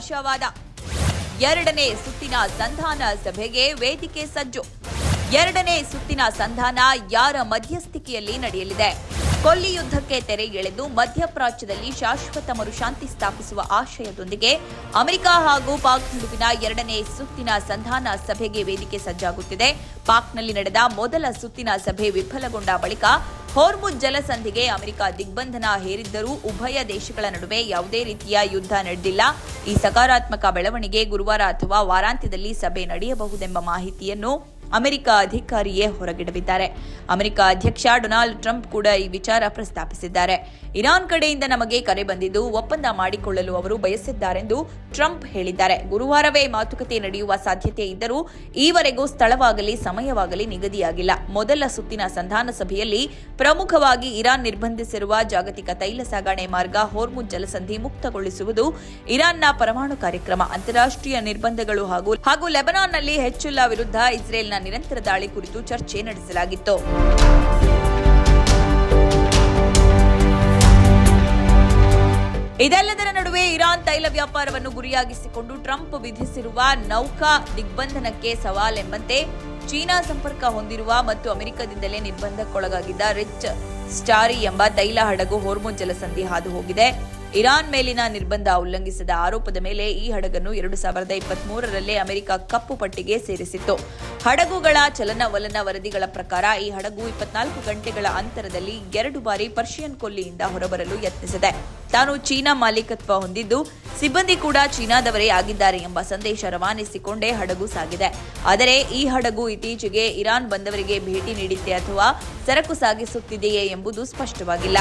ಆಶಾವಾದ. ಎರಡನೇ ಸುತ್ತಿನ ಸಂಧಾನ ಸಭೆಗೆ ವೇದಿಕೆ ಸಜ್ಜು. ಎರಡನೇ ಸುತ್ತಿನ ಸಂಧಾನ ಯಾರ ಮಧ್ಯಸ್ಥಿಕೆಯಲ್ಲಿ ನಡೆಯಲಿದೆ? ಕೊಲ್ಲಿ ಯುದ್ಧಕ್ಕೆ ತೆರೆ ಎಳೆದು ಮಧ್ಯಪ್ರಾಚ್ಯದಲ್ಲಿ ಶಾಶ್ವತ ಮರುಶಾಂತಿ ಸ್ಥಾಪಿಸುವ ಆಶಯದೊಂದಿಗೆ ಅಮೆರಿಕ ಹಾಗೂ ಪಾಕ್ ನಡುವಿನ ಎರಡನೇ ಸುತ್ತಿನ ಸಂಧಾನ ಸಭೆಗೆ ವೇದಿಕೆ ಸಜ್ಜಾಗುತ್ತಿದೆ. ಪಾಕ್ನಲ್ಲಿ ನಡೆದ ಮೊದಲ ಸುತ್ತಿನ ಸಭೆ ವಿಫಲಗೊಂಡ ಬಳಿಕ ಹೋರ್ಮುಜ್ ಜಲಸಂಧಿಗೆ ಅಮೆರಿಕ ದಿಗ್ಬಂಧನ ಹೇರಿದ್ದರೂ ಉಭಯ ದೇಶಗಳ ನಡುವೆ ಯಾವುದೇ ರೀತಿಯ ಯುದ್ಧ ನಡೆದಿಲ್ಲ. ಈ ಸಕಾರಾತ್ಮಕ ಬೆಳವಣಿಗೆ ಗುರುವಾರ ಅಥವಾ ವಾರಾಂತ್ಯದಲ್ಲಿ ಸಭೆ ನಡೆಯಬಹುದೆಂಬ ಮಾಹಿತಿಯನ್ನು ಅಮೆರಿಕ ಅಧಿಕಾರಿಯೇ ಹೊರಗಿಡಬಿದ್ದಾರೆ. ಅಮೆರಿಕ ಅಧ್ಯಕ್ಷ ಡೊನಾಲ್ಡ್ ಟ್ರಂಪ್ ಕೂಡ ಈ ವಿಚಾರ ಪ್ರಸ್ತಾಪಿಸಿದ್ದಾರೆ. ಇರಾನ್ ಕಡೆಯಿಂದ ನಮಗೆ ಕರೆ ಬಂದಿದ್ದು ಒಪ್ಪಂದ ಮಾಡಿಕೊಳ್ಳಲು ಅವರು ಬಯಸಿದ್ದಾರೆಂದು ಟ್ರಂಪ್ ಹೇಳಿದ್ದಾರೆ. ಗುರುವಾರವೇ ಮಾತುಕತೆ ನಡೆಯುವ ಸಾಧ್ಯತೆ ಇದ್ದರೂ ಈವರೆಗೂ ಸ್ಥಳವಾಗಲಿ ಸಮಯವಾಗಲಿ ನಿಗದಿಯಾಗಿಲ್ಲ. ಮೊದಲ ಸುತ್ತಿನ ಸಂಧಾನ ಸಭೆಯಲ್ಲಿ ಪ್ರಮುಖವಾಗಿ ಇರಾನ್ ನಿರ್ಬಂಧಿಸಿರುವ ಜಾಗತಿಕ ತೈಲ ಸಾಗಣೆ ಮಾರ್ಗ ಹೋರ್ಮುಜ್ ಜಲಸಂಧಿ ಮುಕ್ತಗೊಳಿಸುವುದು, ಇರಾನ್ನ ಪರಮಾಣು ಕಾರ್ಯಕ್ರಮ, ಅಂತಾರಾಷ್ಟ್ರೀಯ ನಿರ್ಬಂಧಗಳು ಹಾಗೂ ಲೆಬನಾನ್ನಲ್ಲಿ ಹೆಜ್ಬುಲ್ಲಾ ವಿರುದ್ಧ ಇಸ್ರೇಲ್ನ ನಿರಂತರ ದಾಳಿ ಕುರಿತು ಚರ್ಚೆ ನಡೆಸಲಾಗಿತ್ತು. ಇದೆಲ್ಲದರ ನಡುವೆ ಇರಾನ್ ತೈಲ ವ್ಯಾಪಾರವನ್ನು ಗುರಿಯಾಗಿಸಿಕೊಂಡು ಟ್ರಂಪ್ ವಿಧಿಸಿರುವ ನೌಕಾ ದಿಗ್ಬಂಧನಕ್ಕೆ ಸವಾಲೆಂಬಂತೆ ಚೀನಾ ಸಂಪರ್ಕ ಹೊಂದಿರುವ ಮತ್ತು ಅಮೆರಿಕದಿಂದಲೇ ನಿರ್ಬಂಧಕ್ಕೊಳಗಾಗಿದ್ದ ರಿಚ್ ಸ್ಟಾರಿ ಎಂಬ ತೈಲ ಹಡಗು ಹೋರ್ಮುಜ್ ಜಲಸಂಧಿ ಹಾದು ಹೋಗಿದೆ. ಇರಾನ್ ಮೇಲಿನ ನಿರ್ಬಂಧ ಉಲ್ಲಂಘಿಸಿದ ಆರೋಪದ ಮೇಲೆ ಈ ಹಡಗನ್ನು 2023ರಲ್ಲೇ ಅಮೆರಿಕ ಕಪ್ಪು ಪಟ್ಟಿಗೆ ಸೇರಿಸಿತ್ತು. ಹಡಗುಗಳ ಚಲನವಲನ ವರದಿಗಳ ಪ್ರಕಾರ ಈ ಹಡಗು 24 ಗಂಟೆಗಳ ಅಂತರದಲ್ಲಿ 2 ಬಾರಿ ಪರ್ಷಿಯನ್ ಕೊಲ್ಲಿಯಿಂದ ಹೊರಬರಲು ಯತ್ನಿಸಿದೆ. ತಾನು ಚೀನಾ ಮಾಲೀಕತ್ವ ಹೊಂದಿದ್ದು ಸಿಬ್ಬಂದಿ ಕೂಡ ಚೀನಾದವರೇ ಆಗಿದ್ದಾರೆ ಎಂಬ ಸಂದೇಶ ರವಾನಿಸಿಕೊಂಡೇ ಹಡಗು ಸಾಗಿದೆ. ಆದರೆ ಈ ಹಡಗು ಇತ್ತೀಚೆಗೆ ಇರಾನ್ ಬಂದವರಿಗೆ ಭೇಟಿ ನೀಡಿತ್ತೆ ಅಥವಾ ಸರಕು ಸಾಗಿಸುತ್ತಿದೆಯೇ ಎಂಬುದು ಸ್ಪಷ್ಟವಾಗಿಲ್ಲ.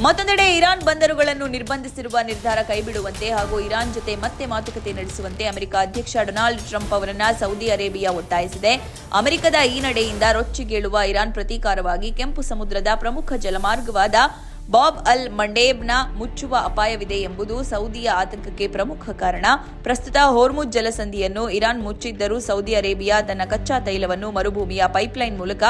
ಮತ್ತೊಂದೆಡೆ ಇರಾನ್ ಬಂದರುಗಳನ್ನು ನಿರ್ಬಂಧಿಸಿರುವ ನಿರ್ಧಾರ ಕೈಬಿಡುವಂತೆ ಹಾಗೂ ಇರಾನ್ ಜೊತೆ ಮತ್ತೆ ಮಾತುಕತೆ ನಡೆಸುವಂತೆ ಅಮೆರಿಕ ಅಧ್ಯಕ್ಷ ಡೊನಾಲ್ಡ್ ಟ್ರಂಪ್ ಅವರನ್ನ ಸೌದಿ ಅರೇಬಿಯಾ ಒತ್ತಾಯಿಸಿದೆ. ಅಮೆರಿಕದ ಈ ನಡೆಯಿಂದ ರೊಚ್ಚಿಗೇಳುವ ಇರಾನ್ ಪ್ರತೀಕಾರವಾಗಿ ಕೆಂಪು ಸಮುದ್ರದ ಪ್ರಮುಖ ಜಲಮಾರ್ಗವಾದ ಬಾಬ್ ಅಲ್ ಮಂಡೇಬ್ನ ಮುಚ್ಚುವ ಅಪಾಯವಿದೆ ಎಂಬುದು ಸೌದಿಯ ಆತಂಕಕ್ಕೆ ಪ್ರಮುಖ ಕಾರಣ. ಪ್ರಸ್ತುತ ಹೋರ್ಮುಜ್ ಜಲಸಂಧಿಯನ್ನು ಇರಾನ್ ಮುಚ್ಚಿದ್ದರೂ ಸೌದಿ ಅರೇಬಿಯಾ ತನ್ನ ಕಚ್ಚಾ ತೈಲವನ್ನು ಮರುಭೂಮಿಯ ಪೈಪ್ಲೈನ್ ಮೂಲಕ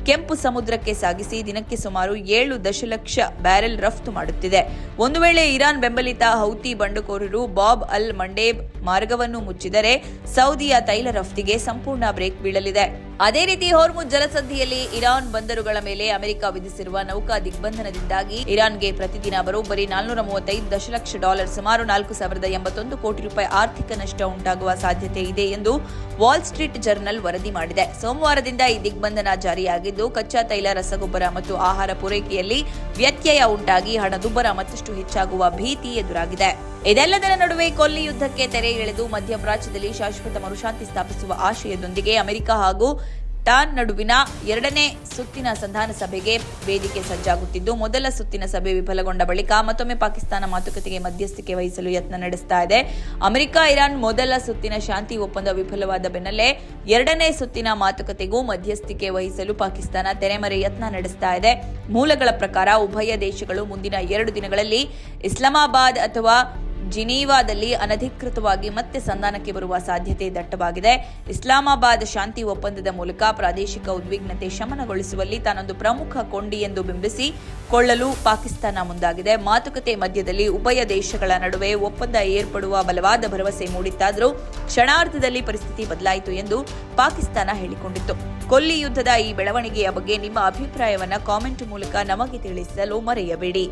ಕೆಂಪು ಸಮುದ್ರಕ್ಕೆ ಸಾಗಿಸಿ ದಿನಕ್ಕೆ ಸುಮಾರು 7 ದಶಲಕ್ಷ ಬ್ಯಾರೆಲ್ ರಫ್ತು ಮಾಡುತ್ತಿದೆ. ಒಂದು ವೇಳೆ ಇರಾನ್ ಬೆಂಬಲಿತ ಹೌತಿ ಬಂಡುಕೋರರು ಬಾಬ್ ಅಲ್ ಮಂಡೇಬ್ ಮಾರ್ಗವನ್ನು ಮುಚ್ಚಿದರೆ ಸೌದಿಯ ತೈಲ ರಫ್ತಿಗೆ ಸಂಪೂರ್ಣ ಬ್ರೇಕ್ ಬೀಳಲಿದೆ. ಅದೇ ರೀತಿ ಹೋರ್ಮುಜ್ ಜಲಸಂಧಿಯಲ್ಲಿ ಇರಾನ್ ಬಂದರುಗಳ ಮೇಲೆ ಅಮೆರಿಕ ವಿಧಿಸಿರುವ ನೌಕಾ ದಿಗ್ಬಂಧನದಿಂದಾಗಿ ಇರಾನ್ಗೆ ಪ್ರತಿದಿನ ಬರೋಬ್ಬರಿ $435 ದಶಲಕ್ಷ ಸುಮಾರು $4,081 ಕೋಟಿ ಆರ್ಥಿಕ ನಷ್ಟ ಉಂಟಾಗುವ ಸಾಧ್ಯತೆ ಇದೆ ಎಂದು ವಾಲ್ ಸ್ಟ್ರೀಟ್ ಜರ್ನಲ್ ವರದಿ ಮಾಡಿದೆ. ಸೋಮವಾರದಿಂದ ಈ ದಿಗ್ಬಂಧನ ಜಾರಿಯಾಗಿದ್ದು ಕಚ್ಚಾ ತೈಲ, ರಸಗೊಬ್ಬರ ಮತ್ತು ಆಹಾರ ಪೂರೈಕೆಯಲ್ಲಿ ವ್ಯತ್ಯಯ ಉಂಟಾಗಿ ಹಣದುಬ್ಬರ ಮತ್ತಷ್ಟು ಹೆಚ್ಚಾಗುವ ಭೀತಿ ಎದುರಾಗಿದೆ. ಇದೆಲ್ಲದರ ನಡುವೆ ಕೊಲ್ಲಿ ಯುದ್ಧಕ್ಕೆ ತೆರೆ ಎಳೆದು ಮಧ್ಯಪ್ರಾಚ್ಯದಲ್ಲಿ ಶಾಶ್ವತ ಮರುಶಾಂತಿ ಸ್ಥಾಪಿಸುವ ಆಶಯದೊಂದಿಗೆ ಅಮೆರಿಕ ಹಾಗೂ ಟಾನ್ ನಡುವಿನ ಎರಡನೇ ಸುತ್ತಿನ ಸಂಧಾನ ಸಭೆಗೆ ವೇದಿಕೆ ಸಜ್ಜಾಗುತ್ತಿದ್ದು, ಮೊದಲ ಸುತ್ತಿನ ಸಭೆ ವಿಫಲಗೊಂಡ ಬಳಿಕ ಮತ್ತೊಮ್ಮೆ ಪಾಕಿಸ್ತಾನ ಮಾತುಕತೆಗೆ ಮಧ್ಯಸ್ಥಿಕೆ ವಹಿಸಲು ಯತ್ನ ನಡೆಸ್ತಾ ಇದೆ. ಅಮೆರಿಕ ಇರಾನ್ ಮೊದಲ ಸುತ್ತಿನ ಶಾಂತಿ ಒಪ್ಪಂದ ವಿಫಲವಾದ ಬೆನ್ನಲ್ಲೇ ಎರಡನೇ ಸುತ್ತಿನ ಮಾತುಕತೆಗೂ ಮಧ್ಯಸ್ಥಿಕೆ ವಹಿಸಲು ಪಾಕಿಸ್ತಾನ ತೆರೆಮರೆ ಯತ್ನ ನಡೆಸ್ತಾ ಇದೆ. ಮೂಲಗಳ ಪ್ರಕಾರ ಉಭಯ ದೇಶಗಳು ಮುಂದಿನ 2 ದಿನಗಳಲ್ಲಿ ಇಸ್ಲಾಮಾಬಾದ್ ಅಥವಾ ಜಿನೀವಾದಲ್ಲಿ ಅನಧಿಕೃತವಾಗಿ ಮತ್ತೆ ಸಂಧಾನಕ್ಕೆ ಬರುವ ಸಾಧ್ಯತೆ ದಟ್ಟವಾಗಿದೆ. ಇಸ್ಲಾಮಾಬಾದ್ ಶಾಂತಿ ಒಪ್ಪಂದದ ಮೂಲಕ ಪ್ರಾದೇಶಿಕ ಉದ್ವಿಗ್ನತೆ ಶಮನಗೊಳಿಸುವಲ್ಲಿ ತಾನೊಂದು ಪ್ರಮುಖ ಕೊಂಡಿ ಎಂದು ಬಿಂಬಿಸಿಕೊಳ್ಳಲು ಪಾಕಿಸ್ತಾನ ಮುಂದಾಗಿದೆ. ಮಾತುಕತೆ ಮಧ್ಯದಲ್ಲಿ ಉಭಯ ದೇಶಗಳ ನಡುವೆ ಒಪ್ಪಂದ ಏರ್ಪಡುವ ಬಲವಾದ ಭರವಸೆ ಮೂಡಿತ್ತಾದರೂ ಕ್ಷಣಾರ್ಧದಲ್ಲಿ ಪರಿಸ್ಥಿತಿ ಬದಲಾಯಿತು ಎಂದು ಪಾಕಿಸ್ತಾನ ಹೇಳಿಕೊಂಡಿತ್ತು. ಕೊಲ್ಲಿ ಯುದ್ಧದ ಈ ಬೆಳವಣಿಗೆಯ ಬಗ್ಗೆ ನಿಮ್ಮ ಅಭಿಪ್ರಾಯವನ್ನ ಕಾಮೆಂಟ್ ಮೂಲಕ ನಮಗೆ ತಿಳಿಸಲು ಮರೆಯಬೇಡಿ.